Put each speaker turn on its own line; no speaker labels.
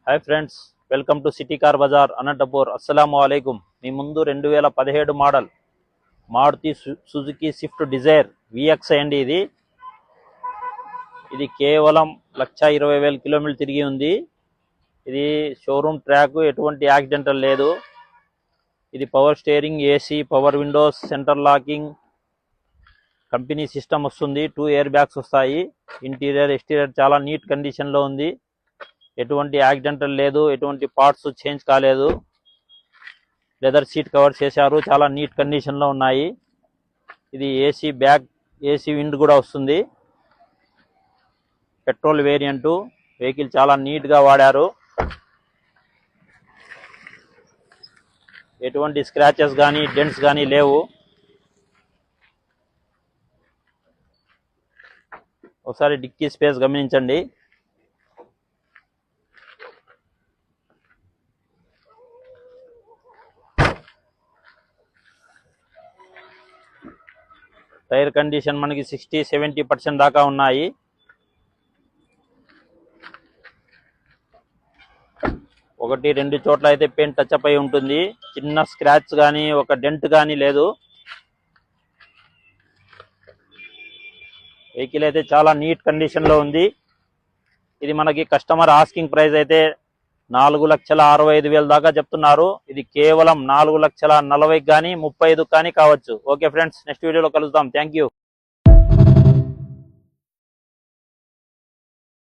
Hi friends, welcome to city car bazaar Anantapur. అస్సలాము అలైకుం. మీ ముందు 2017 model Maruti Suzuki Swift Dzire VX అండి. ఇది కేవలం 1,20,000 కిలోమీటర్లు తిరిగి ఉంది. ఇది షోరూమ్ ట్రాక్, ఎటువంటి యాక్సిడెంటల్ లేదు. ఇది power steering, AC, power Windows, centre locking, company system వస్తుంది. 2 ఎయిర్ బ్యాగ్స్ వస్తాయి. ఇంటీరియర్ ఎక్స్టీరియర్ చాలా నీట్ కండిషన్లో ఉంది. ఎటువంటి యాక్సిడెంటల్ లేదు, ఎటువంటి పార్ట్స్ చేంజ్ కాలేదు. లెదర్ సీట్ కవర్ చేశారు, చాలా నీట్ కండిషన్లో ఉన్నాయి. ఇది ఏసీ బ్యాక్, ఏసీ విండ్ కూడా వస్తుంది. Petrol variant. వెహికల్ చాలా నీట్గా వాడారు. ఎటువంటి స్క్రాచెస్ కానీ డెంట్స్ కానీ లేవు. ఒకసారి డిక్కీ స్పేస్ గమనించండి. టైర్ కండిషన్ మనకి 60-70% దాకా ఉన్నాయి. ఒకటి రెండు చోట్ల అయితే పెయింట్ టచ్అప్ అయి ఉంటుంది. చిన్న స్క్రాచ్ కానీ ఒక డెంట్ కానీ లేదు. వెహికల్ అయితే చాలా నీట్ కండిషన్లో ఉంది. ఇది మనకి కస్టమర్ ఆస్కింగ్ ప్రైస్ అయితే 4,65,000 దాకా చెప్తున్నారు. ఇది కేవలం 4,40,000 కానీ 35 కానీ కావచ్చు. ఓకే ఫ్రెండ్స్, నెక్స్ట్ వీడియోలో కలుద్దాం. Thank you.